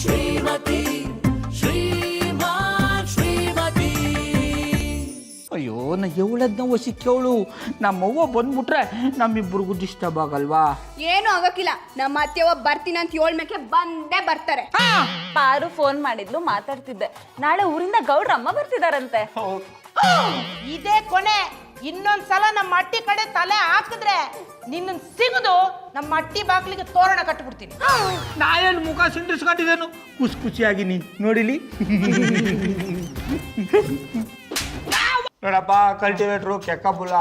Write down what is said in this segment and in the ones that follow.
ಶ್ರೀಮತಿ ಶ್ರೀಮತಿ. ಅಯ್ಯೋ ನಾ ಎವಳದ್ನ ಒಸಿ ಕೇಳು, ನಮ್ಮವ್ವ ಬಂದ್ಬಿಟ್ರೆ ನಮ್ಮಿಬ್ಬರಿಗೂ ಡಿಸ್ಟರ್ಬ್ ಆಗಲ್ವಾ? ಏನು ಆಗಕ್ಕಿಲ್ಲ, ನಮ್ಮ ಅತ್ತೆಯವ ಬರ್ತೀನಿ ಅಂತ ಏಳ್ಮೇಕೆ ಬಂದೇ ಬರ್ತಾರೆ. ಪಾರು ಫೋನ್ ಮಾಡಿದ್ಲು, ಮಾತಾಡ್ತಿದ್ದೆ. ನಾಳೆ ಊರಿಂದ ಗೌಡ್ರಮ್ಮ ಬರ್ತಿದಾರಂತೆ. ಇದೇ ಕೊನೆ. ಇನ್ನೊಂದ್ಸಲ ನಮ್ಮ ಅಟ್ಟಿ ಕಡೆ ತಲೆ ಹಾಕಿದ್ರೆ ನಿನ್ನ ಸಿಗುದು ನಮ್ಮ ಅಟ್ಟಿ ಬಾಗ್ಲಿಗೆ ತೋರಣ ಕಟ್ಬಿಡ್ತೀನಿ. ನಾನೇನು ಮುಖ ಸಿಂಡಿಸ್ಕೊಂಡಿದ್ದೇನು, ಖುಷಿಯಾಗಿನಿ ನೋಡಿಲಿ. ನೋಡಪ್ಪ ಕಲ್ಟಿವೇಟ್ರು ಕೆಕ್ಕಬುಲ,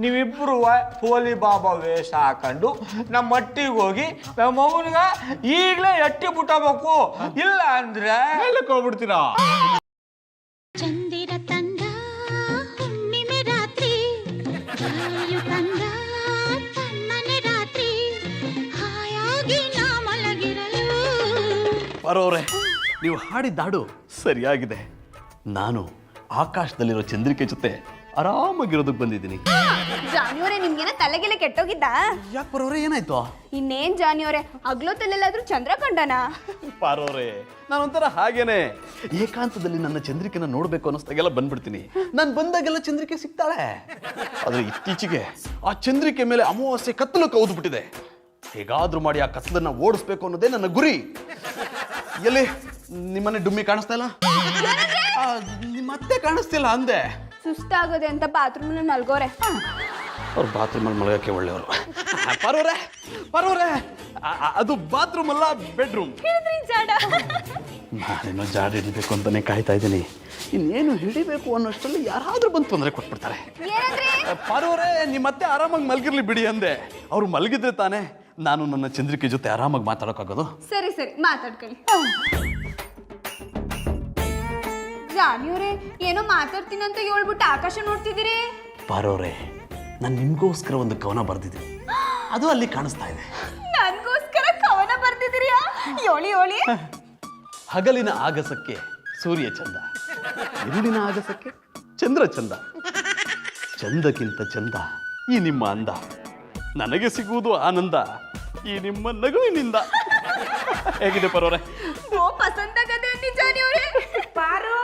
ನೀವಿಬ್ಬರು ಪೋಲಿ ಬಾಬಾ ವೇಷ ಹಾಕೊಂಡು ನಮ್ಮ ಮಟ್ಟಿಗೆ ಹೋಗಿ ನಮ್ಮ ಮಗನಿಗ ಈಗಲೇ ಎಟ್ಟಿ ಬಿಟ್ಟಬೇಕು, ಇಲ್ಲ ಅಂದ್ರೆ ಹೋಗ್ಬಿಡ್ತೀರಾ. ಚಂದಿರ ತಂದ ಹುಣ್ಣಿಮೆ ರಾತ್ರಿ, ಗಾಳಿಯು ತಂದ ತಣ್ಣನೆ ರಾತ್ರಿ, ಹಾಯಾಗಿ ನಾ ಮಲಗಿರಲು. ಬರೋರೆ, ನೀವು ಹಾಡಿದ ಹಾಡು ಸರಿಯಾಗಿದೆ. ನಾನು ಆಕಾಶದಲ್ಲಿರೋ ಚಂದ್ರಿಕೆ ಜೊತೆ ಆರಾಮಾಗಿರೋದಕ್ಕೆ ಬಂದಿದ್ದೀನಿ. ಜಾನಿಯವರೇ, ನಿಮ್ಗೇನ ತಲೆಗೆಲೆ ಕೆಟ್ಟೋಗಿದ್ದ? ಯಾಕೆ ಬರೋರೆ, ಏನಾಯ್ತು? ಇನ್ನೇನ್ ಜಾನಿಯವರೇ, ಹಗ್ಲೊತ್ತಲ್ಲೆಲ್ಲಾದ್ರೂ ಚಂದ್ರ ಕಂಡನ? ಪಾರೋರೆ, ನಾನೊಂಥರ ಹಾಗೇನೆ ಏಕಾಂತದಲ್ಲಿ ನನ್ನ ಚಂದ್ರಿಕೆನ ನೋಡ್ಬೇಕು ಅನ್ನಿಸ್ದಾಗೆಲ್ಲ ಬಂದ್ಬಿಡ್ತೀನಿ. ನಾನು ಬಂದಾಗೆಲ್ಲ ಚಂದ್ರಿಕೆ ಸಿಗ್ತಾಳೆ. ಆದ್ರೆ ಇತ್ತೀಚೆಗೆ ಆ ಚಂದ್ರಿಕೆ ಮೇಲೆ ಅಮಾವಾಸ್ಯೆ ಕತ್ತಲು ಕೌದ್ಬಿಟ್ಟಿದೆ. ಹೇಗಾದ್ರೂ ಮಾಡಿ ಆ ಕತ್ತಲನ್ನ ಓಡಿಸ್ಬೇಕು ಅನ್ನೋದೇ ನನ್ನ ಗುರಿ. ಎಲ್ಲಿ ನಿಮ್ಮನೆ ಡುಮ್ಮಿ ಕಾಣಿಸ್ತಾ ಇಲ್ಲ? ಮತ್ತೆ ಕಾಣಿಸ್ತಿಲ್ಲ ಅಂದೆ. ಸುಸ್ತಾಗೋದೆ ಅಂತ ಬಾತ್ರೂಮ್ ಮಲ್ಗೋರೆ. ಅವ್ರು ಬಾತ್ರೂಮಲ್ಲಿ ಮಲಗಕ್ಕೆ ಒಳ್ಳೆಯವರು. ಪರವ್ರೆ, ಅದು ಬಾತ್ರೂಮ್ ಅಲ್ಲ, ಬೆಡ್ರೂಮ್. ನಾನೇನೋ ಜಾಡ್ ಹಿಡಿಬೇಕು ಅಂತಾನೆ ಕಾಯ್ತಾ ಇದ್ದೀನಿ. ಇನ್ನೇನು ಹಿಡಿಬೇಕು ಅನ್ನೋಷ್ಟರಲ್ಲಿ ಯಾರಾದ್ರೂ ಬಂದು ತೊಂದರೆ ಕೊಟ್ಬಿಡ್ತಾರೆ. ಪರವ್ರೆ, ನಿಮ್ಮತ್ತೆ ಆರಾಮಾಗಿ ಮಲಗಿರ್ಲಿ ಬಿಡಿ ಅಂದೆ. ಅವ್ರು ಮಲಗಿದ್ರೆ ತಾನೇ ನಾನು ನನ್ನ ಚಂದ್ರಿಕೆ ಜೊತೆ ಆರಾಮಾಗಿ ಮಾತಾಡೋಕ್ಕಾಗೋದು. ಸರಿ ಮಾತಾಡ್ಕೊಳ್ಳಿ. ಜಾನಿಯವರೇ, ಏನೋ ಮಾತಾಡ್ತೀನಿ ಅಂತ ಹೇಳ್ಬಿಟ್ಟು ಆಕಾಶ ನೋಡ್ತಿದ್ದೀರಿ. ಪಾರೋರೆ, ನಾನು ನಿಮ್ಗೋಸ್ಕರ ಒಂದು ಕವನ ಬರ್ದಿದ್ದೀನಿ, ಅದು ಅಲ್ಲಿ ಕಾಣಿಸ್ತಾ ಇದೆ. ನನ್ಗೋಸ್ಕರ ಕವನ ಬರ್ದಿದ್ದೀರಿಯಾ? ಯೋಳಿ. ಹಗಲಿನ ಆಗಸಕ್ಕೆ ಸೂರ್ಯ ಚಂದ, ഇരുಳಿನ ಆಗಸಕ್ಕೆ ಚಂದ್ರ ಚಂದ, ಚಂದಕ್ಕಿಂತ ಚಂದ ಈ ನಿಮ್ಮ ಅಂದ, ನನಗೆ ಸಿಗುವುದು ಆನಂದ ಈ ನಿಮ್ಮ ನಗುವಿನಿಂದ. ಹೇಗಿದೆ ಪರೋರೆ? ಓ ಪಸಂದ ಆಗದೆ ಅನ್ನಿ ಜಾನಿಯವರೇ. ಪಾರು,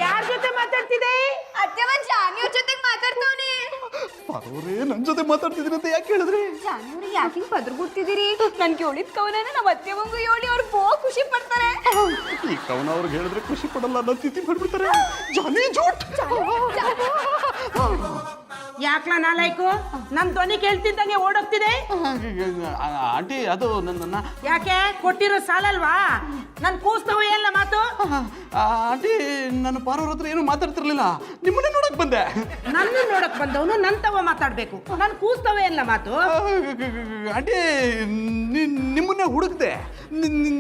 ಯಾರ ಜೊತೆ ಮಾತಾಡ್ತಿದೆ? ಅತ್ತೆವ ಜಾನಿಯವ್ರ ಜೊತೆಗೆ ಮಾತಾಡ್ತಾವನೆ. ಪರೋರೆ, ನನ್ನ ಜೊತೆ ಮಾತಾಡ್ತಿದ್ದೀನಿ ಅಂತ ಯಾಕೆ ಹೇಳಿದ್ರಿ? ಜಾನಿಯವ್ರು ಯಾಕೆ ಹಿಂಗ್ ಪದ್ರಗುಡ್ತಿದ್ದೀರಿ? ನನ್ಗೆ ಹೇಳಿದ ಕವನನ ನಮ್ಮ ಅತ್ತೆವಂಗು ಹೇಳಿ ಅವ್ರು ಖುಷಿ ಪಡ್ತಾರೆ. ಈ ಕವನ ಅವ್ರಿಗೆ ಹೇಳಿದ್ರೆ ಖುಷಿ ಪಡಲ್ಲ ಅನ್ನೋ ಸ್ಥಿತಿ ಮಾಡ್ಬಿಡ್ತಾರೆ. ಜಾನಿ ಜೋಟ್. ಯಾಕ್ಲ ನಾಲಾಯ್ಕು, ನನ್ ಧ್ವನಿ ಕೇಳ್ತಿದ್ದಂಗೆ ಓಡೋಗ್ತಿದೆ. ಆಂಟಿ, ಅದು ನನ್ನ ಯಾಕೆ ಕೊಟ್ಟಿರೋ ಸಾಲಲ್ವಾ? ನನ್ ಕೂಸ್ತವ ಎಲ್ಲ ಮಾತು. ಆಂಟಿ, ನಾನು ಪಾರೋರ್ ಹತ್ರ ಏನು ಮಾತಾಡ್ತಿರ್ಲಿಲ್ಲ, ನಿಮ್ಮನ್ನೇ ನೋಡಕ್ ಬಂದೆ. ನನ್ನ ನೋಡಕ್ ಬಂದವನು ನನ್ ತವ ಮಾತಾಡ್ಬೇಕು, ನನ್ ಕೂಸ್ತವ ಎಲ್ಲ ಮಾತು. ಆಂಟಿ, ನಿಮ್ಮನ್ನೇ ಹುಡುಕ್ದೆ,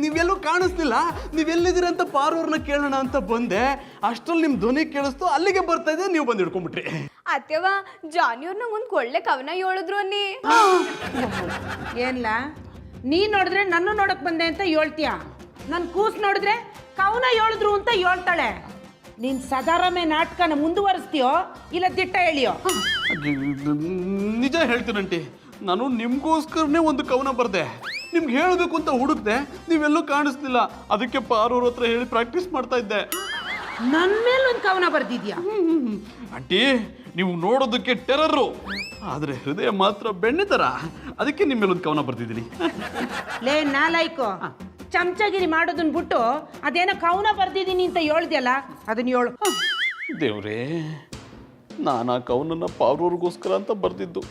ನೀವೆಲ್ಲೂ ಕಾಣಿಸ್ಲಿಲ್ಲ. ನೀವೆಲ್ಲಿದ್ದೀರ ಅಂತ ಪಾರೋರ್ನ ಕೇಳೋಣ ಅಂತ ಬಂದೆ. ಅಷ್ಟ್ರಲ್ಲಿ ನಿಮ್ ಧ್ವನಿ ಕೇಳಿಸ್ತು, ಅಲ್ಲಿಗೆ ಬರ್ತಾ ಇದೆ, ನೀವು ಬಂದು ಹಿಡ್ಕೊಂಡ್ಬಿಟ್ರಿ. ಅತ್ತೆವ ಜಾನಿಯವ್ರನ್ನ ಒಂದ್ ಒಳ್ಳೆ ಕವನ ಹೇಳಿದ್ರು ಅನ್ನಿ. ಏನ್ಲ, ನೀ ನೋಡಿದ್ರೆ ನನ್ನ ನೋಡಕ್ ಬಂದೆ ಅಂತ ಹೇಳ್ತೀಯ, ನನ್ ಕೂಸ್ ನೋಡಿದ್ರೆ ಕವನ ಹೇಳಿದ್ರು ಅಂತ ಹೇಳ್ತಾಳೆ. ನೀನ್ ಸದಾರಮೆ ನಾಟಕನ ಮುಂದುವರಿಸ್ತೀಯೋ ಇಲ್ಲ ದಿಟ್ಟ ಹೇಳಿಯೋ? ನಿಜ ಹೇಳ್ತೀನಂಟಿ, ನಾನು ನಿಮ್ಗೋಸ್ಕರನೇ ಒಂದು ಕವನ ಬರ್ದೆ. ನಿಮ್ಗೆ ಹೇಳಬೇಕು ಅಂತ ಹುಡುಕ್ದೆ, ನೀವೆಲ್ಲೂ ಕಾಣಿಸ್ಲಿಲ್ಲ. ಅದಕ್ಕೆ ಪಾರೋರ್ ಹತ್ರ ಹೇಳಿ ಪ್ರಾಕ್ಟೀಸ್ ಮಾಡ್ತಾ ಇದ್ದೆ. ನನ್ ಮೇಲೆ ಒಂದು ಕವನ ಬರ್ದಿದ್ಯಾ? ಆಂಟಿ, ನೀವು ನೋಡೋದಕ್ಕೆ ಟೆರರು, ಆದ್ರೆ ಹೃದಯ ಮಾತ್ರ ಬೆಣ್ಣೆ ತರ. ಅದಕ್ಕೆ ನಿಮ್ಮ ಮೇಲೆ ಒಂದು ಕವನ ಬರ್ದಿದ್ದೀನಿ. ಲೇ ನಾಲಾಯ್ಕೋ, ಚಮಚಗಿರಿ ಮಾಡೋದನ್ನ ಬಿಟ್ಟು ಅದೇನೋ ಕವನ ಬರ್ದಿದ್ದೀನಿ ಅಂತ ಹೇಳ್ದ್ಯಲ್ಲ, ಅದನ್ನ ಹೇಳು. ದೇವ್ರೇ, ನಾನು ಆ ಕವನನ್ನ ಪಾರೋರ್ಗೋಸ್ಕರ ಅಂತ ಬರ್ದಿದ್ದು.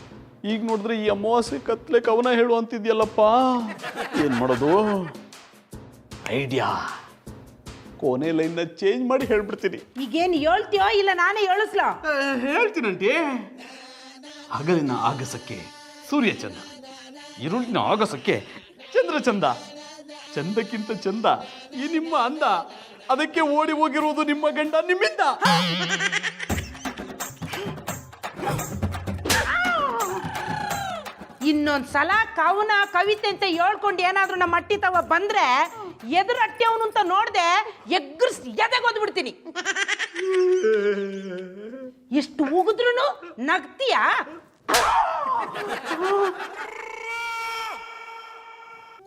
ಈಗ ನೋಡಿದ್ರೆ ಈ ಅಮಾವಾಸ್ಯೆ ಕತ್ಲೆ ಕವನ ಹೇಳು ಅಂತಿದ್ಯಲ್ಲಪ್ಪ. ಏನ್ ಮಾಡೋದು? ಐಡಿಯಾ, ಕೊನೆ ಲೈನ್ನ ಚೇಂಜ್ ಮಾಡಿ ಹೇಳ್ಬಿಡ್ತೀನಿ. ಈಗೇನು ಹೇಳ್ತೀಯೋ ಇಲ್ಲ ನಾನೇ ಹೇಳಿಸ್ಲೋ? ಹೇಳ್ತೀನಂಟಿ. ಹಗಲಿನ ಆಗಸಕ್ಕೆ ಸೂರ್ಯ ಚಂದ, ഇരുಳಿನ ಆಗಸಕ್ಕೆ ಚಂದ್ರ ಚಂದ, ಚಂದಕ್ಕಿಂತ ಚಂದ ಈ ನಿಮ್ಮ ಅಂದ, ಅದಕ್ಕೆ ಓಡಿ ಹೋಗಿರುವುದು ನಿಮ್ಮ ಗಂಡ ನಿಮ್ಮಿಂದ. ಇನ್ನೊಂದ್ಸಲ ಕವನ ಕವಿತೆ ಅಂತ ಹೇಳ್ಕೊಂಡು ಏನಾದ್ರೂ ನಮ್ಮ ಅಟ್ಟಿ ತವ ಬಂದ್ರೆ ಎದುರು ಅಟ್ಟಿ ಅವನು ಅಂತ ನೋಡ್ದೆ ಎದೆಗೋದ್ಬಿಡ್ತೀನಿ. ಎಷ್ಟು ಉಗಿದ್ರು ನಗ್ತೀಯಾ?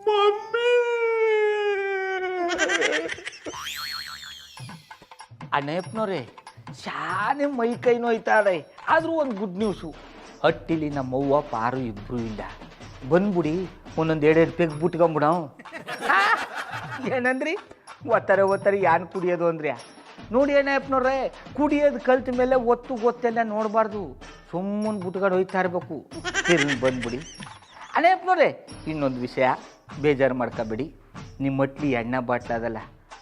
ಮಮ್ಮಿ, ಅಣ್ಣಪ್ಪನವ್ರೆ ಶಾನೆ ಮೈ ಕೈ ನೋಯ್ತಾರೆ. ಆದರೂ ಒಂದು ಗುಡ್ ನ್ಯೂಸು, ಹಟ್ಟಿಲಿ ನಮ್ಮವ್ವ ಪಾರು ಇಬ್ರು ಇಲ್ಲ. ಬಂದ್ಬಿಡಿ ಒಂದೊಂದು 2 ಪೆಗ್ ಬಿಟ್ಕೊಂಬಿಡ. ಏನಂದ್ರಿ? ಒತ್ತಾರೆ ಯಾನ್ ಕುಡಿಯೋದು ಅಂದ್ರಿ? ನೋಡಿ ಅಣ್ಣಪ್ಪನವ್ರೆ, ಕುಡಿಯೋದು ಕಲ್ತ ಮೇಲೆ ಗೊತ್ತೆಲ್ಲ ನೋಡಬಾರ್ದು, ಸುಮ್ಮನೆ ಬಿಟ್ಕೊಂಡು ಹೋಯ್ತಾ ಇರ್ಬೇಕು. ತಿರ್ಗಿ ಬಂದ್ಬಿಡಿ. ಅಣ್ಣಪ್ಪನವ್ರೆ ಇನ್ನೊಂದು ವಿಷಯ, ಬೇಜಾರು ಮಾಡ್ಕೋಬೇಡಿ. ನಿಮ್ಮ ಮಟ್ಲಿ ಎಣ್ಣೆ ಬಾಟ್ಲ ಅದಲ್ಲ,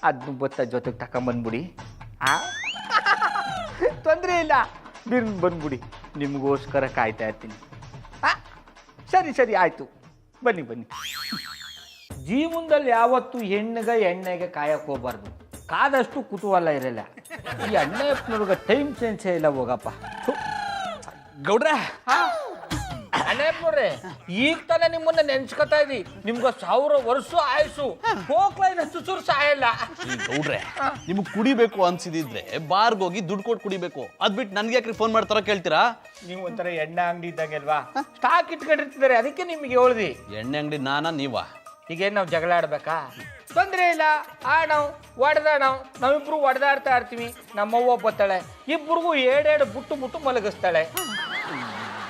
ಅದನ್ನು ಬತ್ತ ಜೊತೆಗೆ ತಗೊಂಬಂದ್ಬಿಡಿ. ತೊಂದರೆ ಇಲ್ಲ, ಬಂದ್ಬಿಡಿ, ನಿಮಗೋಸ್ಕರ ಕಾಯ್ತಾ ಇರ್ತೀನಿ. ಸರಿ ಆಯಿತು, ಬನ್ನಿ. ಜೀವನದಲ್ಲಿ ಯಾವತ್ತೂ ಎಣ್ಣೆಗೆ ಕಾಯಕ್ಕೆ ಹೋಗ್ಬಾರ್ದು. ಕಾದಷ್ಟು ಕುತೂಹಲ ಇರಲ್ಲ. ಈ ಅಣ್ಣಪ್ಪನವ್ರಿಗೆ ಟೈಮ್ ಸೆನ್ಸೇ ಇಲ್ಲ ಹೋಗಪ್ಪ. ಗೌಡ್ರೆ, ಅಣ್ಣಪ್ಪನವ್ರೆ ಈಗ ತಾನೇ ನಿಮ್ಮನ್ನ ನೆನ್ಸ್ಕೊತಾ ಇದ್ದಿ. ನಿಮ್ಗೆ 1000 ವರ್ಷ ಆಯ್ಸು, ಹೋಗ್ಲೈನ ಸುಸುರು ಸಾಯಲ್ಲ. ಗೌಡ್ರೆ, ನಿಮ್ಗೆ ಕುಡಿಬೇಕು ಅನ್ಸಿದಿದ್ರೆ ಬಾರ್ಗೆ ಹೋಗಿ ದುಡ್ಡು ಕೊಟ್ಟು ಕುಡಿಬೇಕು. ಅದ್ ಬಿಟ್ಟು ನನ್ಗೆ ಯಾಕ್ರಿ ಫೋನ್ ಮಾಡ್ತಾರ ಕೇಳ್ತೀರಾ? ನೀವು ಒಂಥರ ಎಣ್ಣೆ ಅಂಗಡಿ ಇದ್ದಂಗೆ ಅಲ್ವಾ, ಸ್ಟಾಕ್ ಇಟ್ಕೊಂಡಿರ್ತಿದ್ದಾರೆ, ಅದಕ್ಕೆ ನಿಮಗೆ ಹೇಳ್ದಿ. ಎಣ್ಣೆ ಅಂಗಡಿ ನಾನಾ ನೀವಾ? ಈಗೇನು ನಾವು ಜಗಳ ಆಡ್ಬೇಕಾ? ತೊಂದರೆ ಇಲ್ಲ, ನಾವು ನಾವಿಬ್ರು ಹೊಡೆದಾಡ್ತಾ ಇರ್ತೀವಿ. ನಮ್ಮವ್ವ ಬತ್ತಾಳೆ, ಇಬ್ರಿಗೂ 2 ಬುಟ್ಟು ಮಲಗಿಸ್ತಾಳೆ.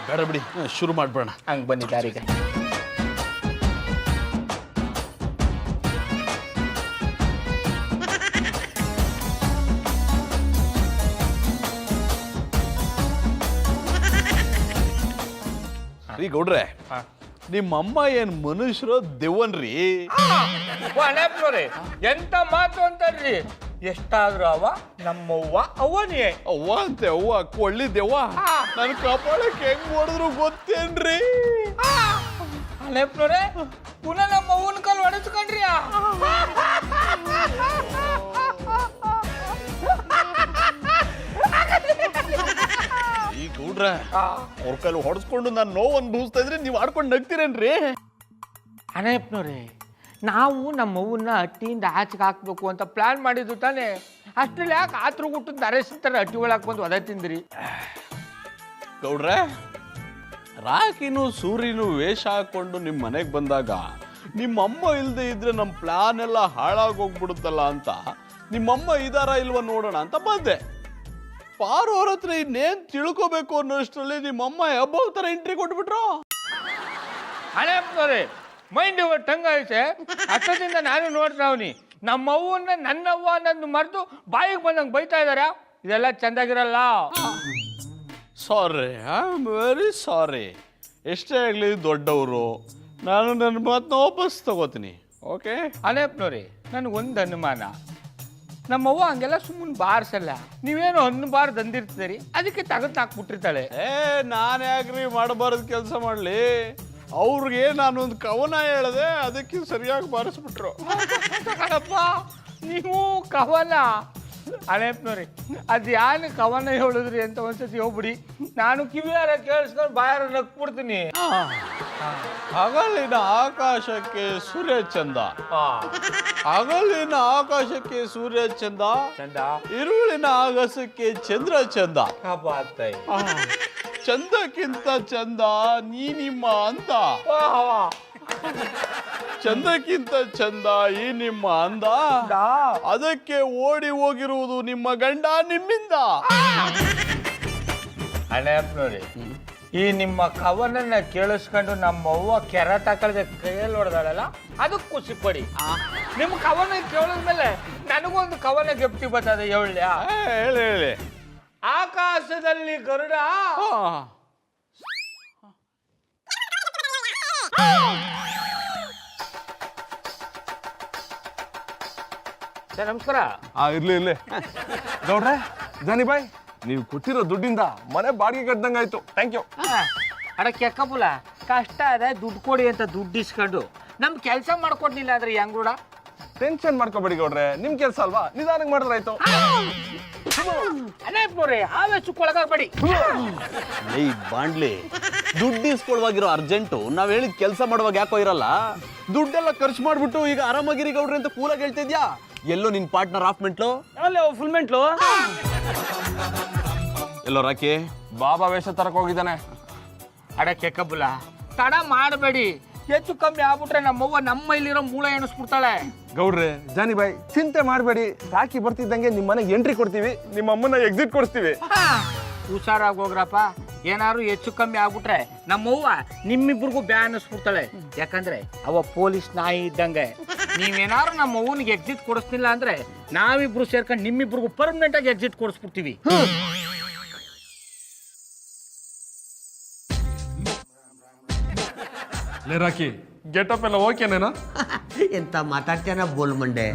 ಬೇಡ ಬಿಡಿ, ಶುರು ಮಾಡ್ಬೇಡ. ಹಂಗೆ ಬಂದಿದ್ದಾರೀಗ. ರೀ ಗೌಡ್ರೆ, ನಿಮ್ಮಮ್ಮ ಏನ್ ಮನುಷ್ಯರು ದೆವ್ವನ್ರಿ? ಅಣ್ಣಪ್ಪನವ್ರೆ ಎಂತ ಮಾತು ಅಂತಾರ್ರಿ. ಎಷ್ಟಾದ್ರೂ ನಮ್ಮವ್ವ ಅವನೇ. ಅವ್ವ ಅಂತೆ, ಅವ್ವ ಕೊಳ್ಳಿ ದೆವ್ವ. ನನ್ ಕಪಾಳಕ್ಕೆ ಹೆಂಗ್ ಹೊಡೆದ್ರು ಗೊತ್ತೇನ್ರಿ? ಅಣ್ಣಪ್ಪನವ್ರೆ ಪುನಃ ನಮ್ಮ ಅವ್ವನ ಕಾಲು ಹೊಡೆಸ್ಕೊಂಡ್ರಿ. ಈ ಗೌಡ್ರೆ, ಅವ್ರ ಕೈಲಿ ಹೊಡೆಸ್ಕೊಂಡು ನಾನು ನೋವು ಅನ್ಭವಿಸ್ತಾ ಇದ್ರೆ ನೀವು ಆಡ್ಕೊಂಡು ನಗ್ತೀರೇನ್ರಿ? ಅಣ್ಣಪ್ಪನವ್ರೆ ನಾವು ನಮ್ಮವ್ವನ್ನ ಹಟ್ಟಿಯಿಂದ ಆಚೆಗೆ ಹಾಕ್ಬೇಕು ಅಂತ ಪ್ಲಾನ್ ಮಾಡಿದ್ದು ತಾನೆ. ಅಷ್ಟ್ರಲ್ಲಿ ಯಾಕೆ ಆತ್ರ ಗುಟ್ಟದ ನರೇಶಂತರ ಹಟ್ಟಿ ಒಳಗೆ ಬಂದು ಒದ ತಿಂದ್ರಿ? ಗೌಡ್ರೆ, ರಾಕಿನೂ ಸೂರ್ಯನು ವೇಷ ಹಾಕೊಂಡು ನಿಮ್ಮ ಮನೆಗೆ ಬಂದಾಗ ನಿಮ್ಮಮ್ಮ ಇಲ್ಲದೆ ಇದ್ರೆ ನಮ್ಮ ಪ್ಲಾನ್ ಎಲ್ಲ ಹಾಳಾಗೋಗ್ಬಿಡುತ್ತಲ್ಲ ಅಂತ ನಿಮ್ಮಮ್ಮ ಇದಾರ ಇಲ್ವ ನೋಡೋಣ ಅಂತ ಬಂದೆ. ಪಾರು ಅವ್ರ ಹತ್ರ ಇನ್ನೇನ್ ತಿಳ್ಕೋಬೇಕು ಅನ್ನೋಷ್ಟರಲ್ಲಿ ನಿಮ್ಮಮ್ಮ ಹಬ್ಬ ಥರ ಎಂಟ್ರಿ ಕೊಟ್ಬಿಟ್ರು. ಅಣ್ಣಪ್ಪನವ್ರೆ ಮೈಂಡ್ ಟಂಗ ಐತೆ. ಅಷ್ಟೊತ್ತಿಂದ ನಾನು ನೋಡ್ತಾವ್ನಿ, ನಮ್ಮವ್ವನ್ನ ನನ್ನವ್ವ ಅನ್ನೋದು ಮರೆತು ಬಾಯಿಗೆ ಬಂದಂಗೆ ಬೈತಾ ಇದಾರ. ಇದೆಲ್ಲ ಚೆಂದಾಗಿರಲ್ಲ. ಸಾರಿ, ಐ ಆಮ್ ವೆರಿ ಸಾರಿ. ಎಷ್ಟೇ ಆಗಲಿ ದೊಡ್ಡವರು, ನಾನು ನನ್ನ ಮಾತನ್ನ ವಾಪಸ್ ತಗೋತೀನಿ. ಓಕೆ ಅಣ್ಣಪ್ಪನವ್ರೆ ನನಗೊಂದು ಅನುಮಾನ, ನಮ್ಮವ್ವ ಹಂಗೆಲ್ಲ ಸುಮ್ಮನೆ ಬಾರ್ಸಲ್ಲ. ನೀವೇನು ಬಾರ್ ತಂದಿರ್ತೀರಿ, ಅದಕ್ಕೆ ಹಾಕ್ಬಿಟ್ಟಿರ್ತಾಳೆ. ನಾನು ಯಾಕ್ರಿ ಮಾಡಬಾರದು ಕೆಲಸ ಮಾಡಲಿ? ಅವ್ರಿಗೆ ನಾನೊಂದು ಕವನ ಹೇಳಿದೆ, ಅದಕ್ಕೆ ಸರಿಯಾಗಿ ಬಾರಿಸ್ಬಿಟ್ರು. ನೀವು ಕವನ? ಅಣ್ಣಪ್ಪನವ್ರಿ ಅದು ಯಾನು ಕವನ ಹೇಳಿದ್ರಿ ಅಂತ ಒಂದ್ಸತಿ ಹೋಗ್ಬಿಡಿ, ನಾನು ಕಿವಿಯಾರ ಕೇಳಿಸ್ಕೊಂಡು ಬಾಯಾರ ನಕ್ಬಿಡ್ತೀನಿ. ಹಗಲಿನ ಆಕಾಶಕ್ಕೆ ಸೂರ್ಯ ಚಂದ, ಹಗಲಿನ ಆಕಾಶಕ್ಕೆ ಸೂರ್ಯ ಚಂದ, ಇರುಳಿನ ಆಗಸಕ್ಕೆ ಚಂದ್ರ ಚಂದ, ಚಂದಕ್ಕಿಂತ ಚಂದ ನೀ ನಿಮ್ಮ ಅಂದ, ಚಂದಕ್ಕಿಂತ ಚಂದ ಈ ನಿಮ್ಮ ಅಂದ, ಅದಕ್ಕೆ ಓಡಿ ಹೋಗಿರುವುದು ನಿಮ್ಮ ಗಂಡ ನಿಮ್ಮಿಂದ. ಅಣ್ಣಪ್ಪನವ್ರಿ ಈ ನಿಮ್ಮ ಕವನನ್ನ ಕೇಳಿಸ್ಕೊಂಡು ನಮ್ಮವ್ವ ಕೆರ ತಕಳ್ದೆ ಕೈಯಲ್ಲಿ ಹೊಡೆದಾಳಲ್ಲ, ಅದಕ್ಕೆ ಖುಷಿ ಪಡಿ. ನಿಮ್ಮ ಕವನ ಕೇಳಿದ್ಮೇಲೆ ನನಗೊಂದು ಕವನ ಗೆಪ್ತಿ ಬರ್ತದೆ. ಹೇಳಿ. ಆಕಾಶದಲ್ಲಿ ಗರುಡ ಸರ್ ನಮಸ್ಕಾರ. ಇರ್ಲಿ ಗೌಡ್ರೆ, ಜಾನಿ ಬಾಯ್, ನೀವು ಕೊಟ್ಟಿರೋ ದುಡ್ಡಿಂದ ಮನೆ ಬಾಡಿಗೆ ಕಟ್ದಂಗಾಯ್ತು. Thank you. ಅಡಕ್ಕೆ ಅಕ್ಕಪುಲ ಕಷ್ಟ ಅದ, ದುಡ್ಡು ಕೊಡಿ ಅಂತ ದುಡ್ಡು ಇಸ್ಕೊಂಡು ನಮ್ ಕೆಲಸ ಮಾಡ್ಕೊಡ್ಲಿಲ್ಲ ಅಂದ್ರೆ ಹೆಂಗ್ ರೂಢ? ಟೆನ್ಷನ್ ಮಾಡ್ಕೋಬೇಡಿ ಗೌಡ್ರೆ, ನಿಮ್ ಕೆಲಸ ಅಲ್ವಾ, ನಿಧಾನಕ್ಕೆ ಮಾಡಿದ್ರಾಯ್ತು. ಅಣ್ಣಪ್ಪನವ್ರೆ ಆವೇಶಕ್ಕೊಳಗಾಗ್ಬೇಡಿ. ಈ ಬಾಂಡ್ಲಿ ದುಡ್ಡು ಇಸ್ಕೊಳ್ವಾಗಿರೋ ಅರ್ಜೆಂಟು ನಾವ್ ಹೇಳಿದ ಕೆಲಸ ಮಾಡುವಾಗ ಯಾಕೋ ಇರಲ್ಲ. ದುಡ್ಡೆಲ್ಲ ಖರ್ಚು ಮಾಡ್ಬಿಟ್ಟು ಈಗ ಆರಾಮಾಗಿರಿ ಗೌಡ್ರಿ ಅಂತ ಕೂಲಾಗಿ ಹೇಳ್ತಿದ್ಯಾ? ಎಲ್ಲೋ ನಿನ್ ಪಾರ್ಟ್ನರ್ ಆಫ್ ಮೆಂಟ್ಲು, ಅಲ್ಲೇ ಫುಲ್ ಮೆಂಟ್ಲು. ಎಲ್ಲೋ ರಾಕಿ ಬಾಬಾ ವೇಷ ತರಕ್ ಹೋಗಿದ್ದಾನೆ. ಅಡಕ್ಕೆ ಕಬ್ಬುಲ ತಡ ಮಾಡಬೇಡಿ, ಹೆಚ್ಚು ಕಮ್ಮಿ ಆಗ್ಬಿಟ್ರೆ ನಮ್ಮವ್ವ ನಮ್ಮ ಇಲ್ಲಿರೋ ಮೂಳೆ ಎಣಿಸ್ಬಿಡ್ತಾಳೆ. ಗೌಡ್ರೆ ಜಾನಿ ಬಾಯ್ ಚಿಂತೆ ಮಾಡಬೇಡಿ, ರಾಖಿ ಬರ್ತಿದ್ದಂಗೆ ನಿಮ್ಮ ಮನೆಗೆ ಎಂಟ್ರಿ ಕೊಡ್ತೀವಿ, ನಿಮ್ಮ ಅಮ್ಮನ ಎಕ್ಸಿಟ್ ಕೊಡಿಸ್ತೀವಿ. ಹುಷಾರಾಗಿ ಹೋಗ್ರಪ್ಪ. ಏನಾದ್ರು ಹೆಚ್ಚು ಕಮ್ಮಿ ಆಗ್ಬಿಟ್ರೆ ನಮ್ಮವ್ವ ನಿಮ್ಮಿಬ್ರಿಗೂ ಬ್ಯಾ ಅನ್ನಿಸ್ಬಿಡ್ತಾಳೆ. ಯಾಕಂದ್ರೆ ಅವ ಪೊಲೀಸ್ ನಾಯಿ ಇದ್ದಂಗೆ. ನೀವೇನಾದ್ರು ನಮ್ಮ ಅವ್ವನಿಗೆ ಎಕ್ಸಿಟ್ ಕೊಡಿಸ್ತಿಲ್ಲ ಅಂದ್ರೆ ನಾವಿಬ್ರು ಸೇರ್ಕೊಂಡು ನಿಮ್ಮಿಬ್ರಿಗೂ ಪರ್ಮನೆಂಟ್ ಆಗಿ ಎಕ್ಸಿಟ್ ಕೊಡಿಸ್ಬಿಡ್ತೀವಿ. ಲೇ ರಾಕಿ, ಗೆಟಪ್ ಎಲ್ಲ ಓಕೆನೇನಾ? ಎಂತ ಮಾತಾಡ್ತೇನ ಬೋಲ್ ಮಂಡೆ.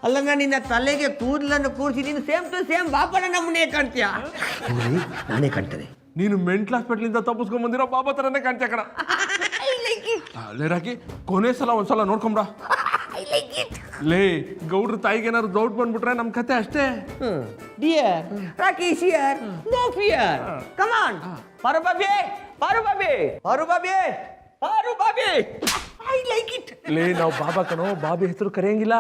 ಅಲ್ಲಂಗ ನಿನ್ನ ತಲೆಗೆ ಕೂದಲನ್ನು ಕೂರಿಸಿ ನೀನು ಸೇಮ್ ಟು ಸೇಮ್ ಬಾಪನ ನಮ್ಮನೆ ಕಾಣ್ತೀಯ. ನಾನೇ ಕಾಣ್ತೇನೆ. ನೀನು ಮೆಂಟಲ್ ಹಾಸ್ಪಿಟ್ಲಿಂದ ತಪ್ಪಿಸ್ಕೊಂಡ್ ಬಂದಿರೋ ಬಾಬಾ ತರನೇ ಕಾಣ್ತೀಯ ಕಣ. ಲೇ ರಾಕಿ, ಕೊನೆ ಸಲ ಒಂದ್ಸಲ ನೋಡ್ಕೊಂಬ್ರ. ಲೇ ಗೌಡ್ರ ತಾಯಿಗೆ ಏನಾದ್ರು ಡೌಟ್ ಬಂದ್ಬಿಟ್ರೆ ನಮ್ ಕತೆ ಅಷ್ಟೇ. Dear Rocky cheer no fear come on ಪಾರು ಬಾಬಿ ಪಾರು ಬಾಬಿ ಪಾರು ಬಾಬಿ ಪಾರು ಬಾಬಿ ಐ ಲೈಕ್ ಇಟ್. ಲೇ ನಾವು ಬಾಬಾ ಕಣೋ, ಬಾಬಿ ಹೆಸರು ಕರೆಯಂಗಿಲ್ಲ.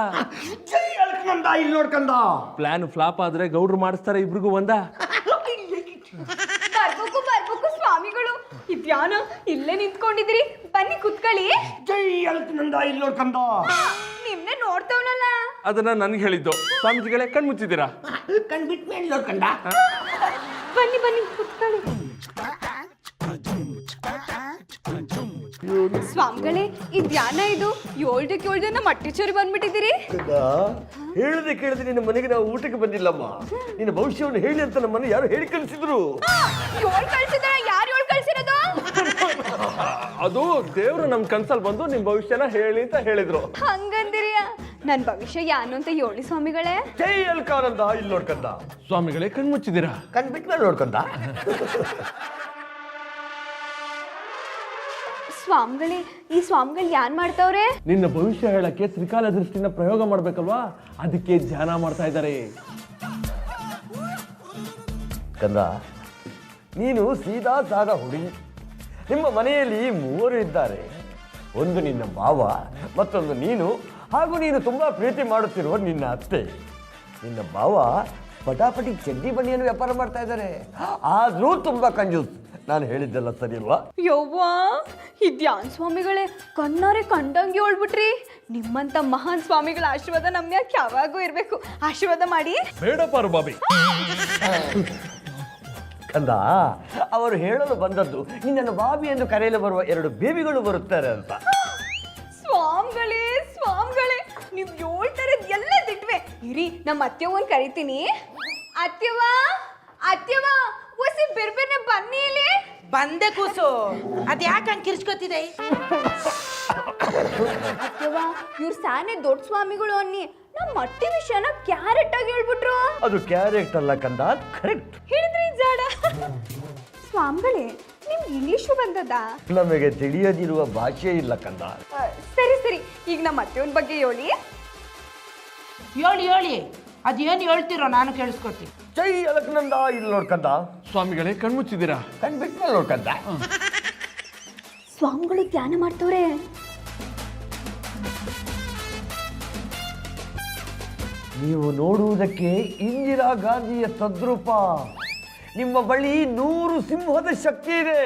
ಜೈ ಅಳ್ಕಂದ ಇಲ್ಲಿ ನೋಡ್ಕಂದ. ಪ್ಲಾನ್ ಫ್ಲಾಪ್ ಆದ್ರೆ ಗೌಡ್ರು ಮಾಡಿಸ್ತಾರೆ ಇಬ್ರಿಗೂ ಒಂದ. ಬರ್ಬೇಕು ಸ್ವಾಮಿಗಳು. ಇದ್ಯಾನ ಇಲ್ಲೇ ನಿಂತ್ಕೊಂಡಿದ್ದೀರಿ, ಬನ್ನಿ ಕುತ್ಕೊಳ್ಳಿ. ಜೈ ಅಳ್ಕಂದ ಇಲ್ಲಿ ನೋಡ್ಕಂದ. ನಿಮ್ನೆ ನೋಡ್ತವನಲ್ಲ. ಅದನ್ನ ನನ್ಗೆ ಹೇಳಿದ್ದು. ಸ್ವಾಮೀಜಿಗಳೇ ಕಣ್ ಮುಚ್ಚಿದ್ದೀರಾ? ಕಣ್ಬಿಟ್ ಮೇಲೆ ನೋಡ್ಕಂದ. ಬನ್ನಿ ಕುತ್ಕೊಳ್ಳಿ. ಸ್ವಾಮಿಗಳೇ, ಇದ್ಯಾನ ಇದು? 7 ಜನ ಮಟ್ಟಿ ಚೋರಿ ಬಂದ್ಬಿಟ್ಟಿದ್ದೀರಿ. ಹೇಳದೆ ಕೇಳದೆ ನಿನ್ನ ಮನೆಗೆ ನಾವು ಊಟಕ್ಕೆ ಬಂದಿಲ್ಲಮ್ಮ. ನಿನ್ನ ಭವಿಷ್ಯವನ್ನು ಹೇಳಿ ಅಂತ ನಮ್ಮನ್ನು ಯಾರು ಹೇಳಿ ಕಳಿಸಿದ್ರು. 7 ಕಳ್ಸಿದ್ರ? ಯಾರು 7 ಕಳ್ಸಿರೋದು? ಅದು ದೇವ್ರು ನಮ್ ಕನ್ಸಲ್ ಬಂದು ನಿಮ್ ಭವಿಷ್ಯನ ಹೇಳಿ ಅಂತ ಹೇಳಿದ್ರು. ಹಂಗಂದಿರಿಯ? ನನ್ ಭವಿಷ್ಯ ಯಾನು ಅಂತ ಹೇಳಿ ಸ್ವಾಮಿಗಳೇ. ಜೈ ಅಲ್ಕಾನಂದ ಇಲ್ಲಿ ನೋಡ್ಕಂದ. ಸ್ವಾಮಿಗಳೇ ಕಣ್ ಮುಚ್ಚಿದ್ದೀರಾ? ಕಣ್ಬಿಟ್ ಮೇಲೆ ನೋಡ್ಕಂದ. ಸ್ವಾಮಿಗಳೇ, ಈ ಸ್ವಾಮಿಗಳು ಯಾನ್ ಮಾಡ್ತಾವ್ರೆ? ನಿನ್ನ ಭವಿಷ್ಯ ಹೇಳಕ್ಕೆ ತ್ರಿಕಾಲ ದೃಷ್ಟಿನ ಪ್ರಯೋಗ ಮಾಡ್ಬೇಕಲ್ವಾ, ಅದಕ್ಕೆ ಧ್ಯಾನ ಮಾಡ್ತಾ ಇದ್ದಾರೆ. ಕಂದ, ನೀನು ಸೀದಾ ಸಾದ ಹುಡುಗಿ. ನಿಮ್ಮ ಮನೆಯಲ್ಲಿ 3 ಇದ್ದಾರೆ. ಒಂದು ನಿನ್ನ ಮಾವ, ಮತ್ತೊಂದು ನೀನು, ಹಾಗೂ ನೀನು ತುಂಬಾ ಪ್ರೀತಿ ಮಾಡುತ್ತಿರುವ ನಿನ್ನ ಅತ್ತೆ. ನಿನ್ನ ಮಾವ ಪಟಾಪಟಿ ಚಡ್ಡಿ ಬಣ್ಣಿಯನ್ನು ವ್ಯಾಪಾರ ಮಾಡ್ತಾ ಇದ್ದಾರೆ. ಆದ್ರೂ ತುಂಬಾ ಕಂಜೂಸ್. ನಾನು ಹೇಳಿದ್ದೆಲ್ಲ ಸರಿ ಅಲ್ವಾ? ಯವ್ವಾ, ಇದ್ಯಾನ್ ಸ್ವಾಮಿಗಳೇ, ಕಣ್ಣಾರೆ ಕಂಡಂಗೆ ಹೇಳ್ಬಿಟ್ರಿ. ನಿಮ್ಮಂತ ಮಹಾನ್ ಸ್ವಾಮಿಗಳ ಆಶೀರ್ವಾದ ನಮ್ಮ ಯಾಕೆ ಯಾವಾಗೂ ಇರ್ಬೇಕು. ಆಶೀರ್ವಾದ ಮಾಡಿ. ಬೇಡ ಪಾರು ಬಾಬಿ. ಕಂದ, ಅವರು ಹೇಳಲು ಬಂದದ್ದು ನಿನ್ನನ್ನು ಬಾಬಿ ಎಂದು ಕರೆಯಲು ಬರುವ 2 ಬೇಬಿಗಳು ಬರುತ್ತಾರೆ ಅಂತ. ಸ್ವಾಮಿಗಳೇ, ನೀವು ಹೇಳ್ತಾರದ್ ಎಲ್ಲ ದಿಟ್ವೆ. ಇರಿ, ನಮ್ಮ ಅತ್ತೆವನ್ ಕರಿತೀನಿ. ಅತ್ತೆವ ಒಸಿ ಬಿರ್ಬಿರ್ನೆ ಬನ್ನಿ ಇಲ್ಲಿ. ಬಂದೆ ಕೂಸು. ಅದ್ಯಾಕೆ ಹಂಗೆ ಕಿರ್ಚ್ಕೊತಿದೆ? ಅತ್ತೆವ, ಇವ್ರು ಸಾನೆ ದೊಡ್ಡ ಸ್ವಾಮಿಗಳು ಅನ್ನಿ ನಮ್ಮ ಮಟ್ಟಿ ವಿಷಯನ ಕ್ಯಾರೆಟ್ ಆಗಿ ಹೇಳ್ಬಿಟ್ರು. ಅದು ಕ್ಯಾರೆಕ್ಟ್ ಅಲ್ಲ ಕಂದ, ಕರೆಕ್ಟ್. ಹೇಳಿದ್ರಿ ಜಾಡ. ಸ್ವಾಮಿಗಳೇ, ನಿಮ್ಗೆ ಇಂಗ್ಲಿಷು ಬಂದದ? ನಮಗೆ ತಿಳಿಯದಿರುವ ಭಾಷೆ ಇಲ್ಲ ಕಂದ. ಸರಿ, ಈಗ ನಮ್ಮ ಅತ್ತೆವನ್ ಬಗ್ಗೆ ಹೇಳಿ. ಹೇಳಿ ಅದೇನು ಹೇಳ್ತಿರೋ ನಾನು ಕೇಳಿಸ್ಕೊತೀನಿ. ಜೈ ಅಲಕ್ನಂದ ಇಲ್ಲಿ ನೋಡ್ಕಂದ. ಸ್ವಾಮಿಗಳೇ ಕಣ್ ಮುಚ್ಚಿದ್ದೀರಾ? ಕಣ್ಬಿಟ್ ಮೇಲೆ ನೋಡ್ಕಂದ. ಸ್ವಾಮಿಗಳು ಧ್ಯಾನ ಮಾಡ್ತವ್ರೆ. ನೀವು ನೋಡುವುದಕ್ಕೆ ಇಂದಿರಾ ಗಾಂಧಿಯ ತದ್ರೂಪ. ನಿಮ್ಮ ಬಳಿ 100 ಸಿಂಹದ ಶಕ್ತಿ ಇದೆ.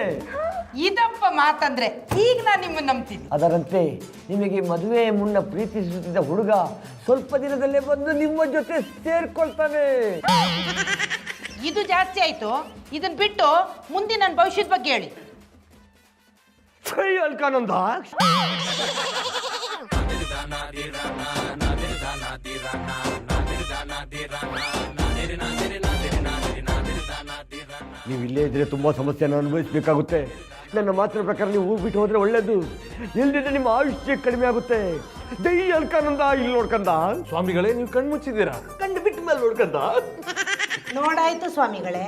ಇದಪ್ಪ ಮಾತಂದ್ರೆ ಈಗ ನಾನು ನಿಮ್ಮನ್ನು ನಂಬ್ತೀನಿ. ಅದರಂತೆ ನಿಮಗೆ ಮದುವೆ ಮುನ್ನ ಪ್ರೀತಿಸುತ್ತಿದ್ದ ಹುಡುಗ ಸ್ವಲ್ಪ ದಿನದಲ್ಲೇ ಬಂದು ನಿಮ್ಮ ಜೊತೆ ಸೇರ್ಕೊಳ್ತಾನೆ. ಇದು ಜಾಸ್ತಿ ಆಯ್ತು. ಇದನ್ನ ಬಿಟ್ಟು ಮುಂದೆ ನನ್ನ ಭವಿಷ್ಯದ ಬಗ್ಗೆ ಹೇಳಿ. ಜೈ ಅಲ್ಕಾನಂದ. ನೀವು ಇಲ್ಲೇ ಇದ್ರೆ ತುಂಬಾ ಸಮಸ್ಯೆಯನ್ನು ಅನುಭವಿಸಬೇಕಾಗುತ್ತೆ. ನನ್ನ ಮಾತಿನ ಪ್ರಕಾರ ನೀವು ಹೋಗ್ಬಿಟ್ಟು ಹೋದ್ರೆ ಒಳ್ಳೇದು. ಇಲ್ದಿದ್ರೆ ನಿಮ್ಮ ಆಯುಷ್ಯ ಕಡಿಮೆ ಆಗುತ್ತೆ. ಜೈ ಅಲ್ಕಾನಂದ ಇಲ್ಲಿ ನೋಡ್ಕಂದ. ಸ್ವಾಮಿಗಳೇ ನೀವು ಕಣ್ ಮುಚ್ಚಿದ್ದೀರಾ? ಕಂಡು ಬಿಟ್ಟ ಮೇಲೆ ನೋಡ್ಕಂದ. ನೋಡಾಯ್ತು ಸ್ವಾಮಿಗಳೇ.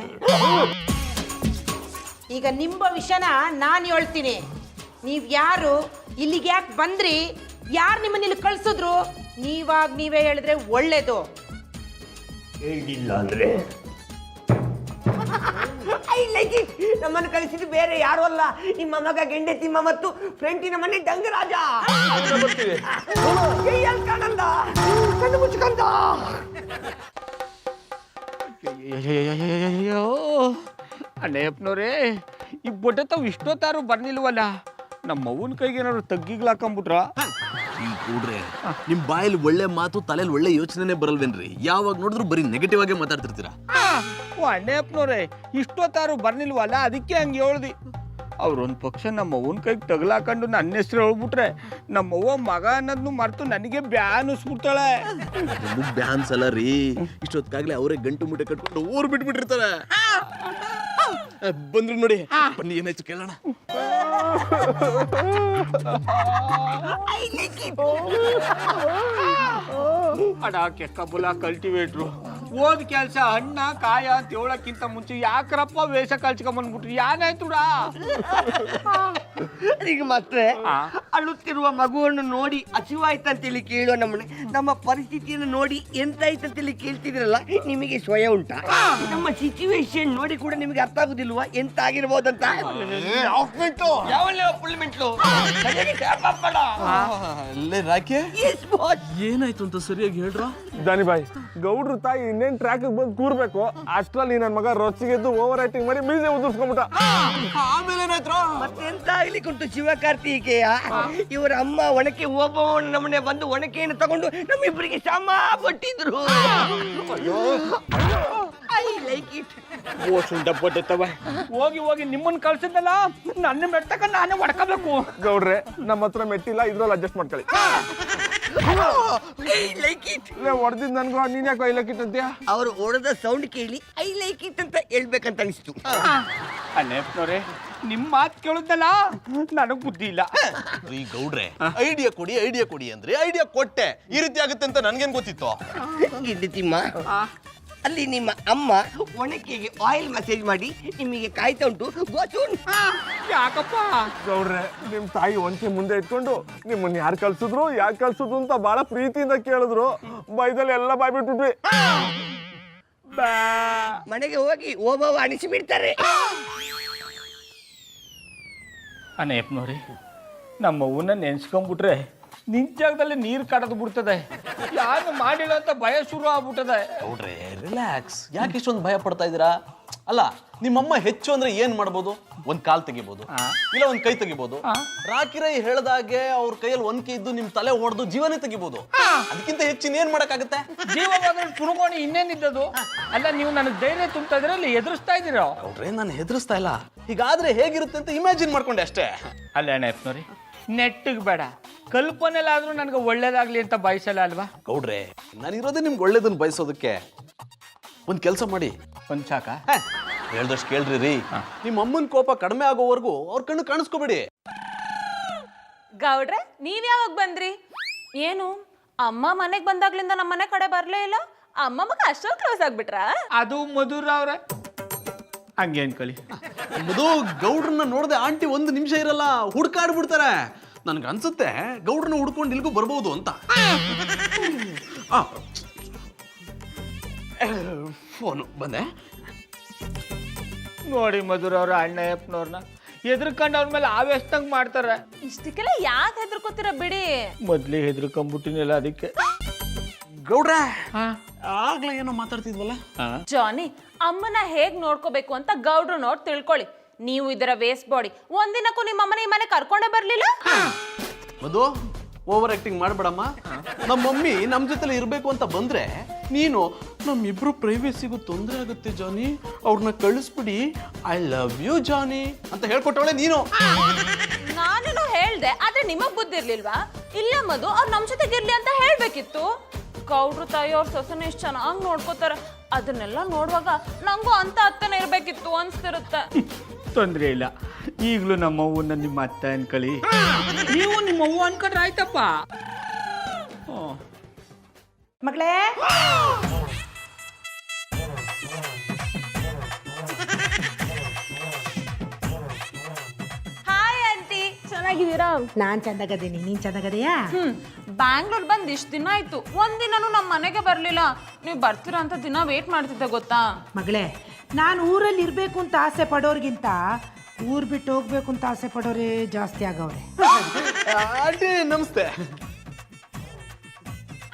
ಈಗ ನಿಮ್ಮ ವಿಷಯನ ನಾನು ಹೇಳ್ತೀನಿ. ನೀವು ಯಾರು, ಇಲ್ಲಿಗೆ ಯಾಕೆ ಬಂದ್ರಿ, ಯಾರು ನಿಮ್ಮನ್ನ ಇಲ್ಲಿ ಕಳ್ಸಿದ್ರು, ನೀವೇ ಹೇಳಿದ್ರೆ ಒಳ್ಳೇದು. ಹೇಳಿಲ್ಲ ಅಂದ್ರೆ ನಮ್ಮನ್ನು ಕಳಿಸಿದ್ದು ಬೇರೆ ಯಾರು ಅಲ್ಲ, ನಿಮ್ಮ ಮಗ ಗೆಂಡೆ ತಿಮ್ಮ ಮತ್ತು ಫ್ರೆಂಟಿನ ಮನೆ ಡಂಗರಾಜ. ಕಣ್ಣು ಮುಚ್ಚಿಕೊಂಡ. ಅಣ್ಣಯ್ಯಪ್ಪನವ್ರೇ, ಈ ಬೊಟ್ಟೆ ತಾವು ಇಷ್ಟೊತ್ತಾರು ಬರ್ನಿಲ್ವಲ್ಲ? ನಮ್ಮ ಅವ್ವನ ಕೈಗೆ ಏನಾದ್ರು ತಗ್ಗಿಗ್ಲಾಕೊಂಬಿಟ್ರ ಈ ಕೂಡ್ರೆ ನಿಮ್ ಬಾಯಲ್ಲಿ ಒಳ್ಳೆ ಮಾತು ತಲೆಯಲ್ಲಿ ಒಳ್ಳೆ ಯೋಚನೆನೇ ಬರಲ್ವೇನ್ರಿ? ಯಾವಾಗ ನೋಡಿದ್ರು ಬರೀ ನೆಗೆಟಿವ್ ಆಗೇ ಮಾತಾಡ್ತಿರ್ತೀರಾ. ಅಣ್ಣಪ್ಪನವ್ರೆ ಇಷ್ಟೊತ್ತಾರು ಬರ್ನಿಲ್ವಲ್ಲ, ಅದಕ್ಕೆ ಹಂಗೆ ಹೇಳ್ದಿ. ಅವ್ರೊಂದು ಪಕ್ಷ ನಮ್ಮ ಅವ್ವನ ಕೈಗೆ ತಗಲಾಕೊಂಡು ನನ್ನ ಹೆಸರು ಹೇಳ್ಬಿಟ್ರೆ ನಮ್ಮವ್ವ ಮಗ ಅನ್ನೋದ್ನು ಮರ್ತು ನನಗೆ ಬ್ಯಾನಿಸ್ಬಿಡ್ತಾಳೆ. ಬ್ಯಾನ್ಸ್ ಅಲ್ಲ ರೀ, ಇಷ್ಟೊತ್ತಾಗ್ಲೇ ಅವರೇ ಗಂಟು ಮುಟ್ಟೆ ಕಟ್ಕೊಂಡು ಊರು ಬಿಟ್ಬಿಟ್ಟಿರ್ತಾರೆ. ಬಂದ್ರು ನೋಡಿ, ಬನ್ನಿ ಏನಾಯ್ತು ಕೇಳೋಣ. ಅಡ ಕೆಕ್ಕಬುಲ ಕಲ್ಟಿವೇಟ್ರು ಓದ್ ಕೆಲ್ಸ ಹಣ್ಣ ಕಾಯ ಅಂತ ಹೇಳಕ್ಕಿಂತ ಮುಂಚೆ ಯಾಕ್ರಪ್ಪ ವೇಷ ಕಲ್ಸ್ಕೊಂಬಂದ್ಬಿಟ್ರಿ? ಏನಾಯ್ತುಡ? ಈಗ ಮತ್ತೆ ಅಳುತ್ತಿರುವ ಮಗುವನ್ನು ನೋಡಿ ಹಸಿವಾಯ್ತಂತೇಳಿ ಕೇಳೋ ನಮ್ಮ ಪರಿಸ್ಥಿತಿಯನ್ನು ನೋಡಿ ಎಂತಾಯ್ತಂತೇಳಿ ಕೇಳ್ತಿದ್ರಲ್ಲ, ನಿಮಗೆ ಸ್ವಯ ಉಂಟಾ? ನಮ್ಮ ಸಿಚುವೇಶನ್ ನೋಡಿ ಕೂಡ ನಿಮಗೆ ಅರ್ಥ ಆಗುದಿಲ್ವಾ ಎಂತ ಆಗಿರ್ಬೋದಂತ? ರಾಕೆ ಏನಾಯ್ತು ಅಂತ ಸರಿಯಾಗಿ ಹೇಳ್ರ. ದಾನಿ ಬಾಯ್, ಗೌಡ್ರು ತಾಯಿ ಇನ್ನೇನ್ ಟ್ರ್ಯಾಕ್ ಬಂದು ಕೂರ್ಬೇಕು, ಅಷ್ಟ್ರಲ್ಲಿ ನನ್ನ ಮಗ ರೊಚ್ಚಿಗೆದ್ದು ಓವರ್ ಆಕ್ಟಿಂಗ್ ಮಾಡಿ ಮೀಸೆ ಉದುರ್ಸ್ಕೊಂಡ್ಬಿಟ್ಟ. ಆಮೇಲೆ ಏನಾಯ್ತು? ಮತ್ತೆಂತ ಆಗ್ಲಿಕ್ಕುಂಟು ಶಿವಕಾರ್ತಿಕೇಯ, ಇವರ ಅಮ್ಮ ಒಣಕೆ ಹೋಗುವವನ ನಮ್ಮನೆ ಬಂದು ಒಣಕೆಯನ್ನು ತಗೊಂಡು ನಮ್ಮಿಬ್ಬರಿಗೆ ಸಮ ಕೊಟ್ಟಿದ್ರು. I like it. ಹೋಗಿ ಹೋಗಿ ನಿಮ್ಮನ್ನ ಕಳ್ಸಿದ್ದಲ್ಲ, ನನ್ನ ಮೆಟ್ಟಕ ನಾನೇ ಹೊಡ್ಕೋಬೇಕು. ಗೌಡ್ರೆ, ನಮ್ಮ ಹತ್ರ ಮೆಟ್ಟಿಲ್ಲ, ಇದ್ರಲ್ಲಿ ಅಡ್ಜಸ್ಟ್ ಮಾಡ್ಕೊಳ್ಳಿ. I like it. ಹೊಡೆದಿದ್ ನನ್ಗೂ ನೀನ್ ಯಾಕೋ ಐಲಕ್ಕಿಟ್ ಅಂತೀಯ? ಅವರು ಓಡದ ಸೌಂಡ್ ಕೇಳಿ ಐ ಲೈಕ್ ಇಟ್ ಅಂತ ಹೇಳ್ಬೇಕಂತ ಅನಿಸ್ತು. ಅಣ್ಣಪ್ಪನವ್ರೆ, ನಿಮ್ಮ ಮಾತು ಕೇಳುದಲ್ಲ, ನನಗ್ ಬುದ್ಧಿ ಇಲ್ಲ. ಈ ಗೌಡ್ರೆ ಐಡಿಯಾ ಕೊಡಿ ಅಂದ್ರೆ ಐಡಿಯಾ ಕೊಟ್ಟೆ. ಈ ರೀತಿ ಆಗುತ್ತೆ ಅಂತ ನನ್ಗೇನ್ ಗೊತ್ತಿತ್ತು? ಗಿಡ್ಡಿತಿಮ್ಮ, ಅಲ್ಲಿ ನಿಮ್ಮ ಅಮ್ಮ ಒಣಕೆಗೆ ಆಯಿಲ್ ಮಸಾಜ್ ಮಾಡಿ ನಿಮಗೆ ಕಾಯ್ತಾ ಉಂಟು. ಯಾಕಪ್ಪ? ಗೌಡ್ರೆ, ನಿಮ್ ತಾಯಿ ಒಂಚೆ ಮುಂದೆ ಇಟ್ಕೊಂಡು ನಿಮ್ಮನ್ನ ಯಾರು ಕಳ್ಸಿದ್ರು ಯಾಕೆ ಕಳ್ಸಿದ್ರು ಅಂತ ಬಹಳ ಪ್ರೀತಿಯಿಂದ ಕೇಳಿದ್ರು. ಬೈದಲ್ಲಿ ಎಲ್ಲ ಬಾಯ್ಬಿಟ್ಬಿಟ್ವಿ. ಮನೆಗೆ ಹೋಗಿ ಓಬವ್ವ ಅನಿಸಿ ಬಿಡ್ತಾರೆ. ಅಣ್ಣಪ್ಪನವ್ರಿ, ನಮ್ಮ ಅವ್ವನ್ನ ನೆನ್ಸ್ಕೊಂಡ್ಬಿಟ್ರೆ ನಿನ್ ಜಾಗದಲ್ಲಿ ನೀರು ಕಡದು ಬಿಡ್ತದೆ. ಯಾರು ಮಾಡಿಲ್ಲ ಅಂತ ಭಯ ಶುರು ಆಗ್ಬಿಟ್ಟದೆ. ಗೌಡ್ರೆ ರಿಲ್ಯಾಕ್ಸ್, ಯಾಕೆ ಇಷ್ಟೊಂದು ಭಯ ಪಡ್ತಾ ಇದ್ದೀರಾ? ಅಲ್ಲ, ನಿಮ್ಮಮ್ಮ ಹೆಚ್ಚು ಅಂದ್ರೆ ಏನ್ ಮಾಡ್ಬೋದು? ಒಂದ್ ಕಾಲ್ ತೆಗಿಬಹುದು, ಇಲ್ಲ ಒಂದ್ ಕೈ ತೆಗಿಬಹುದು. ರಾಕಿರೈ ಹೇಳ್ದಾಗೆ ಅವ್ರ ಕೈಯಲ್ಲಿ ಒಂದ್ ಕೈ ಇದ್ದು ನಿಮ್ ತಲೆ ಹೊಡೆದು ಜೀವನೇ ತೆಗಿಬಹುದು. ಅದಕ್ಕಿಂತ ಹೆಚ್ಚಿನ ಏನ್ ಮಾಡಕ್ಕಾಗತ್ತೆ? ಜೀವವಾದ್ರೆ ತುಣುಕೊಂಡು ಇನ್ನೇನಿದ್ದದು? ಅಲ್ಲ, ನೀವು ನನಗೆ ಧೈರ್ಯ ತುಂಬ್ತಾ ಇದ್ದೀರಾ, ಅಲ್ಲಿ ಎದುರಿಸ್ತಾ ಇದ್ದೀರಾ? ಗೌಡ್ರೆ, ನಾನು ಹೆದರ್ಸ್ತಾ ಇಲ್ಲ, ಹೀಗಾದ್ರೆ ಹೇಗಿರುತ್ತೆ ಅಂತ ಇಮ್ಯಾಜಿನ್ ಮಾಡ್ಕೊಂಡೆ ಅಷ್ಟೇ. ಅಲ್ಲ ಅಣ್ಣಪ್ಪನವ್ರಿ, ನೆಟ್ಟಿಗೆ ಬೇಡ, ಕಲ್ಪನೆಲಾದ್ರೂ ನನಗೆ ಒಳ್ಳೇದಾಗ್ಲಿ ಅಂತ ಬಯಸಲ್ಲ ಅಲ್ವಾ? ಗೌಡ್ರೆ, ನಾನಿರೋದೇ ನಿಮ್ಗೆ ಒಳ್ಳೇದನ್ನ ಬಯಸೋದಕ್ಕೆ. ಒಂದ್ ಕೆಲಸ ಮಾಡಿ. ಒಂದ್ ಸಾಕ? ಹೇಳ್ದಷ್ಟು ಕೇಳ್ರಿ ರೀ. ನಿಮ್ಮ ಅಮ್ಮನ ಕೋಪ ಕಡಿಮೆ ಆಗೋವರೆಗೂ ಅವ್ರ ಕಣ್ಣು ಕಾಣಿಸ್ಕೋಬೇಡಿ. ಗೌಡ್ರೆ, ನೀವ್ ಯಾವಾಗ ಬಂದ್ರಿ? ಏನು ಅಮ್ಮ ಮನೆಗ್ ಬಂದಾಗ್ಲಿಂದ ನಮ್ಮ ಮನೆ ಕಡೆ ಬರ್ಲೇ ಇಲ್ಲ? ಅಮ್ಮ ಮಗ ಅಷ್ಟೊಂದು ಕ್ಲೋಸ್ ಆಗ್ಬಿಟ್ರಾ? ಅದು ಮಧುರ ಅವ್ರೆ, ಹಂಗೆ ಅನ್ಕೊಳ್ಳಿ. ಮಧು, ಗೌಡ್ರನ್ನ ನೋಡದೆ ಆಂಟಿ ಒಂದು ನಿಮಿಷ ಇರಲ್ಲ, ಹುಡ್ಕಾಡ್ಬಿಡ್ತಾರೆ. ನನ್ಗೆ ಅನ್ಸುತ್ತೆ ಗೌಡ್ರನ್ನ ಹುಡ್ಕೊಂಡು ಇಲ್ಗೂ ಬರ್ಬೋದು ಅಂತ. ಫೋನು ಬಂದೆ. ನೋಡಿ ಮಧುರ ಅವ್ರ ಅಣ್ಣಪ್ಪನವ್ರನ್ನ ಹೆದರ್ಕೊಂಡು ಅವ್ರ ಮೇಲೆ ಆವೇಶದಂಗ್ ಮಾಡ್ತಾರೆ. ಇಷ್ಟಕ್ಕೆಲ್ಲ ಯಾಕೆ ಹೆದರ್ಕೋತೀರ ಬಿಡಿ. ಮೊದ್ಲೇ ಹೆದರ್ಕೊಂಡ್ಬಿಟ್ಟಿನಿಲ್ಲ, ಅದಕ್ಕೆ. ಗೌಡ್ರ, ಆಗ್ಲೇ ಏನೋ ಮಾತಾಡ್ತಿದ್ವಲ್ಲ. ಜಾನಿ, ಅಮ್ಮನ ಹೇಗ್ ನೋಡ್ಕೋಬೇಕು ಅಂತ ಗೌಡ್ರು ನೋಡ್ ತಿಳ್ಕೊಳ್ಳಿ. ನೀವು ಇದರ ವೇಸ್ಟ್ ಬಾಡಿ, ಒಂದಿನಕ್ಕೂ ನಿಮ್ಮ ಅಮ್ಮನ ಈ ಮನೆ ಕರ್ಕೊಂಡೇ ಬರ್ಲಿಲ್ಲ. ಮಧು, ಓವರ್ ಆಕ್ಟಿಂಗ್ ಮಾಡ್ಬೇಡಮ್ಮ. ನಮ್ಮ ಮಮ್ಮಿ ನಮ್ ಜೊತೆಲಿ ಇರ್ಬೇಕು ಅಂತ ಬಂದ್ರೆ ನೀನು ನಮ್ಮಿಬ್ರು ಪ್ರೈವೇಸಿಗೂ ತೊಂದರೆ ಆಗುತ್ತೆ ಜಾನಿ, ಅವ್ರನ್ನ ಕಳಿಸ್ಬಿಡಿ, ಐ ಲವ್ ಯು ಜಾನಿ ಅಂತ ಹೇಳ್ಕೊಟ್ಟವಳೆ ನೀನು. ನಾನು ಹೇಳ್ದೆ, ಆದ್ರೆ ನಿಮಗ್ ಬುದ್ಧಿ ಇರ್ಲಿಲ್ವಾ? ಇಲ್ಲ ಮಧು, ಅವ್ರು ನಮ್ ಜೊತೆಗಿರ್ಲಿ ಅಂತ ಹೇಳ್ಬೇಕಿತ್ತು. ಗೌಡ್ರು ತಾಯಿ ಅವ್ರ ಸೊಸೆನ ಎಷ್ಟು ಚೆನ್ನಾಗಿ ನೋಡ್ಕೋತಾರೆ, ಅದನ್ನೆಲ್ಲ ನೋಡುವಾಗ ನಂಗೂ ಅಂತ ಅತ್ತನೇ ಇರ್ಬೇಕಿತ್ತು ಅನ್ಸ್ತಿರುತ್ತೆ. ತೊಂದ್ರೆ ಇಲ್ಲ, ಈಗಲೂ ನಮ್ಮ ಅವ್ವನ್ನ ನಿಮ್ಮ ಅತ್ತೆ ಅನ್ಕೊಳ್ಳಿ, ನೀವು ನಿಮ್ಮ ಅವ್ವ ಅನ್ಕೊಂಡ್ರೆ ಆಯ್ತಪ್ಪ. ಮಗಳೇ, ಹಾಯ್ ಆಂಟಿ, ಚೆನ್ನಾಗಿದ್ದೀರಾ? ನಾನ್ ಚಂದಾಗದೀನಿ, ನೀನ್ ಚಂದಾಗದೆಯಾ? ಬ್ಯಾಂಗ್ಳೂರ್ ಬಂದ್ ಇಷ್ಟ ದಿನ ಆಯ್ತು, ಒಂದಿನೂ ನಮ್ಮ ಮನೆಗೆ ಬರ್ಲಿಲ್ಲ. ನೀವು ಬರ್ತೀರಾ ಅಂತ ದಿನ ವೇಟ್ ಮಾಡ್ತಿದ್ದೆ ಗೊತ್ತಾ? ಮಗಳೇ, ನಾನು ಊರಲ್ಲಿ ಇರ್ಬೇಕು ಅಂತ ಆಸೆ ಪಡೋರ್ಗಿಂತ ಊರ್ ಬಿಟ್ಟು ಹೋಗ್ಬೇಕು ಅಂತ ಆಸೆ ಪಡೋರೇ ಜಾಸ್ತಿ ಆಗವ್ರೆ. ಆಂಟಿ ನಮಸ್ತೆ.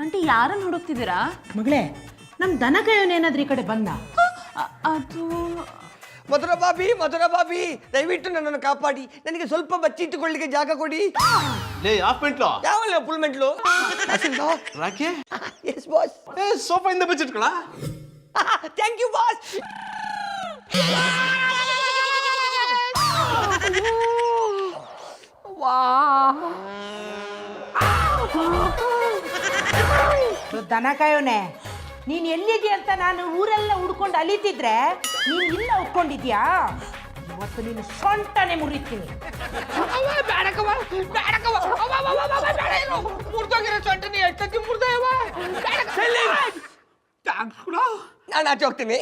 ಆಂಟಿ, ಯಾರನ್ನ ಹುಡುಕ್ತಿದ್ದೀರಾ? ಮಗಳೇ, ನಮ್ ದನ ಕಾಯೋನೇನಾದ್ರೂ ಈ ಕಡೆ ಬಂದ? ಅದು ಮಧುರ ಬಾಬಿ ದಯವಿಟ್ಟು ನನ್ನನ್ನು ಕಾಪಾಡಿ, ನನಗೆ ಸ್ವಲ್ಪ ಬಚ್ಚಿಟ್ಟುಕೊಳ್ಳಿಕ್ಕೆ ಜಾಗ ಕೊಡಿ. ಲೇ ಹಾಫ್ ಮೆಂಟ್ಲು ಯಾವಲ್ಲ ಫುಲ್ ಮೆಂಟ್ಲು? ರಾಕೆ ಎಸ್ ಬಾಸ್. ಸೋಫಾಯಿಂದ ಬಚ್ಚಿಟ್ಕೊಳ. Thank you boss. ದನ ಕಾಯೋನೆ, ನೀನ್ ಎಲ್ಲಿದ್ಯಾ ಅಂತ ನಾನು ಊರೆಲ್ಲ ಹುಡ್ಕೊಂಡು ಅಲಿತಿದ್ರೆ ನೀನ್ ಇಲ್ಲ ಉಟ್ಕೊಂಡಿದ್ಯಾ? ಇವತ್ತು ನೀನು ಸೊಂಟನೆ ಮುರಿತೀನಿ. ನಾನು ಆಚೆ ಹೋಗ್ತೀನಿ.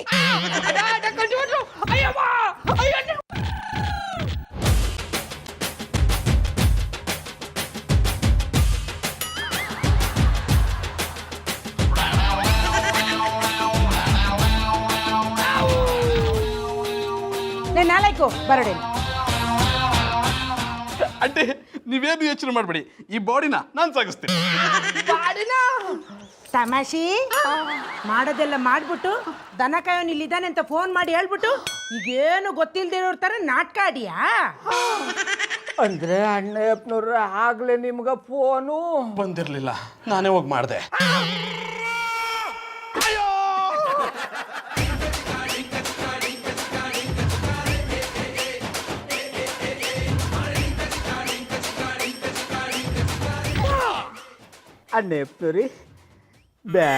ನಾಲ್ಕು ಬರಡೆ. ಅಡ್ಡಿ ನೀವೇನು ಯೋಚನೆ ಮಾಡಬೇಡಿ, ಈ ಬಾಡಿನ ನಾನು ಸಾಗಿಸ್ತೀನಿ. ತಮಾಷಿ ಮಾಡೋದೆಲ್ಲ ಮಾಡ್ಬಿಟ್ಟು ದನ ಕಾಯೋನ್ ಇಲ್ಲಿದ್ದಾನೆ ಅಂತ ಫೋನ್ ಮಾಡಿ ಹೇಳ್ಬಿಟ್ಟು ಈಗೇನು ಗೊತ್ತಿಲ್ದಿರೋರ್ ತರ ನಾಟಕ ಆಡಿಯಾ? ಅಂದ್ರೆ ಅಣ್ಣಯ್ಯಪ್ಪನವ್ರ ಆಗ್ಲೇ ನಿಮ್ಗ ಫೋನು ಬಂದಿರಲಿಲ್ಲ, ನಾನೇ ಹೋಗಿ ಮಾಡಿದೆ. ಅಣ್ಣಯ್ಯಪ್ಪನವ್ರಿ ಬ್ಯಾ